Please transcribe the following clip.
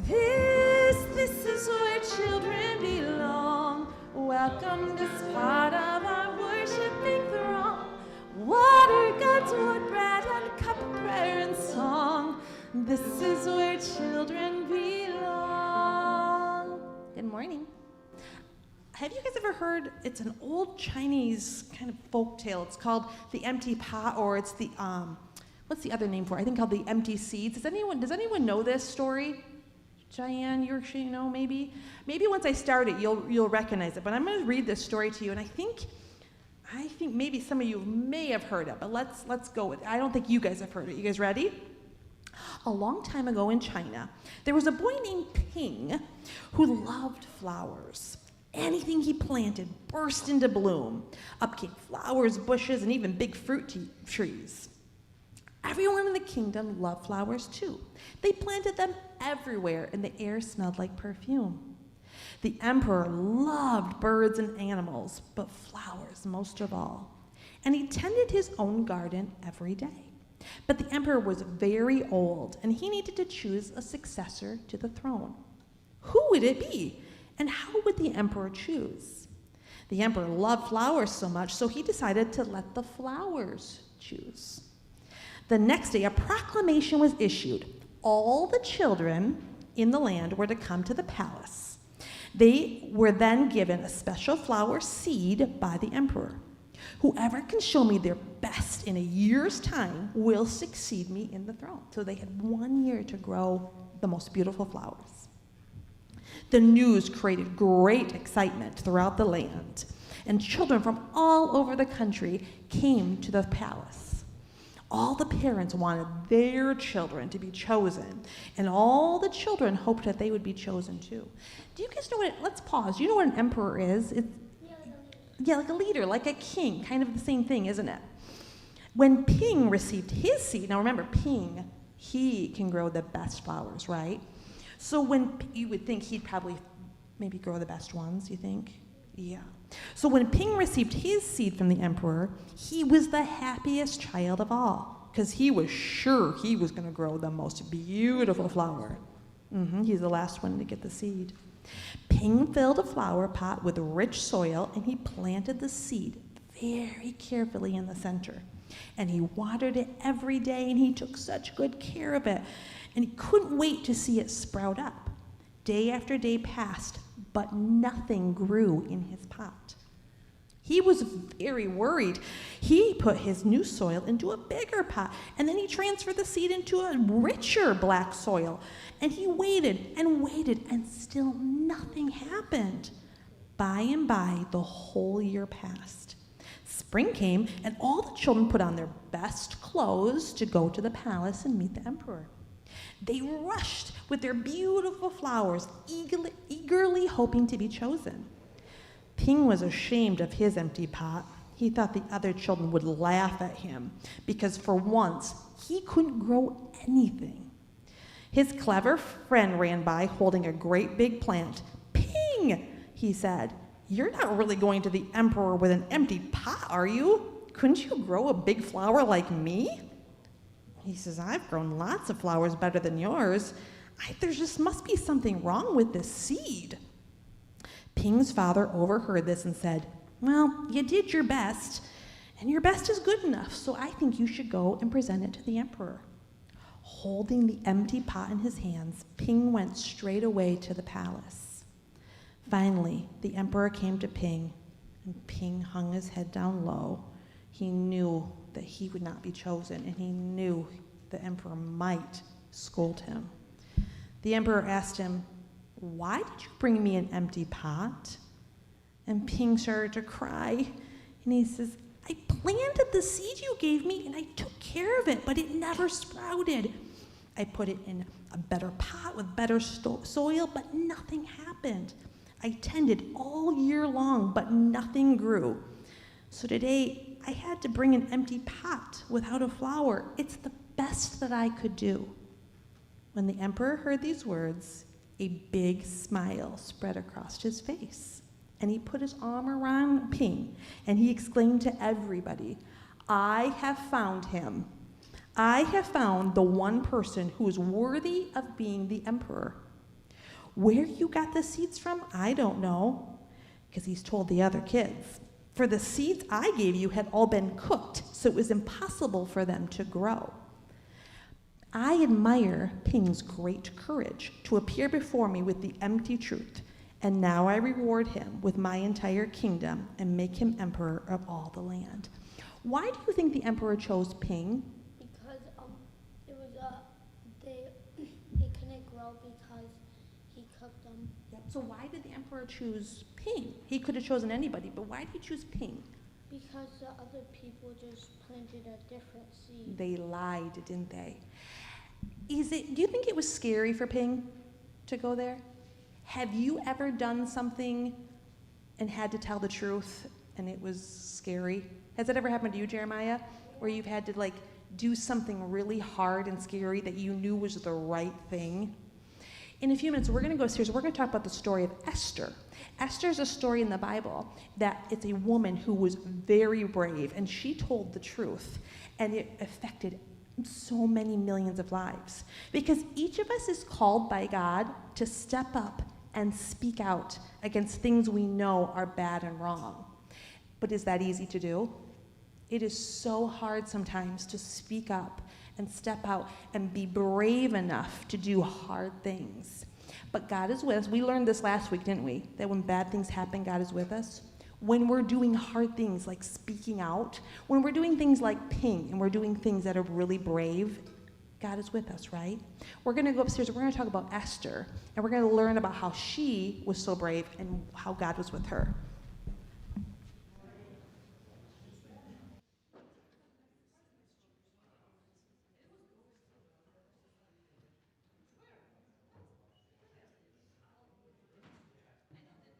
This is where children belong. Welcome this part of our worshiping throng. Water, God's word, bread, and cup of prayer and song. This is where children belong. Good morning. Have you guys ever heard, it's an old Chinese kind of folk tale. It's called The Empty Pot, or it's the, what's the other name for it? I think called The Empty Seeds. Does anyone know this story? Cheyenne, you know, maybe? Maybe once I start it, you'll recognize it. But I'm going to read this story to you, and I think maybe some of you may have heard it, but let's go with it. I don't think you guys have heard it. You guys ready? A long time ago in China, there was a boy named Ping who loved flowers. Anything he planted burst into bloom. Up came flowers, bushes, and even big fruit trees. Everyone in the kingdom loved flowers too. They planted them everywhere, and the air smelled like perfume. The emperor loved birds and animals, but flowers most of all. And he tended his own garden every day. But the emperor was very old, and he needed to choose a successor to the throne. Who would it be? And how would the emperor choose? The emperor loved flowers so much, so he decided to let the flowers choose. The next day, a proclamation was issued. All the children in the land were to come to the palace. They were then given a special flower seed by the emperor. Whoever can show me their best in a year's time will succeed me in the throne. So they had 1 year to grow the most beautiful flowers. The news created great excitement throughout the land, and children from all over the country came to the palace. All the parents wanted their children to be chosen, and all the children hoped that they would be chosen too. Do you guys know let's pause. Do you know what an emperor is? Like a leader, like a king, kind of the same thing, isn't it? When Ping received his seed, now remember, Ping, he can grow the best flowers, right? So when you would think he'd probably maybe grow the best ones, you think? Yeah. So when Ping received his seed from the emperor, he was the happiest child of all, because he was sure he was going to grow the most beautiful flower. He's the last one to get the seed. Ping filled a flower pot with rich soil, and he planted the seed very carefully in the center. And he watered it every day, and he took such good care of it. And he couldn't wait to see it sprout up. Day after day passed, but nothing grew in his pot. He was very worried. He put his new soil into a bigger pot, and then he transferred the seed into a richer black soil. And he waited, and still nothing happened. By and by, the whole year passed. Spring came, and all the children put on their best clothes to go to the palace and meet the emperor. They rushed with their beautiful flowers, eagerly hoping to be chosen. Ping was ashamed of his empty pot. He thought the other children would laugh at him because for once he couldn't grow anything. His clever friend ran by holding a great big plant. "Ping," he said, "you're not really going to the emperor with an empty pot, are you? Couldn't you grow a big flower like me?" He says, "I've grown lots of flowers better than yours. There just must be something wrong with this seed." Ping's father overheard this and said, "Well, you did your best, and your best is good enough, so I think you should go and present it to the emperor." Holding the empty pot in his hands, Ping went straight away to the palace. Finally, the emperor came to Ping, and Ping hung his head down low. He knew that he would not be chosen, and he knew the emperor might scold him. The emperor asked him, "Why did you bring me an empty pot?" And Ping started to cry, and he says, "I planted the seed you gave me, and I took care of it, but it never sprouted. I put it in a better pot with better soil, but nothing happened. I tended all year long, but nothing grew. So today, I had to bring an empty pot without a flower. It's the best that I could do." When the emperor heard these words, a big smile spread across his face, and he put his arm around Ping, and he exclaimed to everybody, "I have found him. I have found the one person who is worthy of being the emperor. Where you got the seeds from, I don't know, because he's told the other kids. For the seeds I gave you had all been cooked, so it was impossible for them to grow. I admire Ping's great courage to appear before me with the empty truth, and now I reward him with my entire kingdom and make him emperor of all the land. Why do you think the emperor chose Ping? Because it was they couldn't grow because he cooked them. Yep. So why did the emperor choose Ping? He could have chosen anybody, but why did he choose Ping? Because the other people just planted a different seed. They lied, didn't they? Do you think it was scary for Ping to go there? Have you ever done something and had to tell the truth and it was scary? Has that ever happened to you, Jeremiah? Where you've had to do something really hard and scary that you knew was the right thing? In a few minutes, we're going to go upstairs. We're going to talk about the story of Esther. Esther is a story in the Bible that it's a woman who was very brave, and she told the truth, and it affected so many millions of lives. Because each of us is called by God to step up and speak out against things we know are bad and wrong. But is that easy to do? It is so hard sometimes to speak up and step out and be brave enough to do hard things. But God is with us. We learned this last week, didn't we? That when bad things happen, God is with us. When we're doing hard things like speaking out, when we're doing things like Ping, and we're doing things that are really brave, God is with us, right? We're going to go upstairs, we're going to talk about Esther, and we're going to learn about how she was so brave and how God was with her.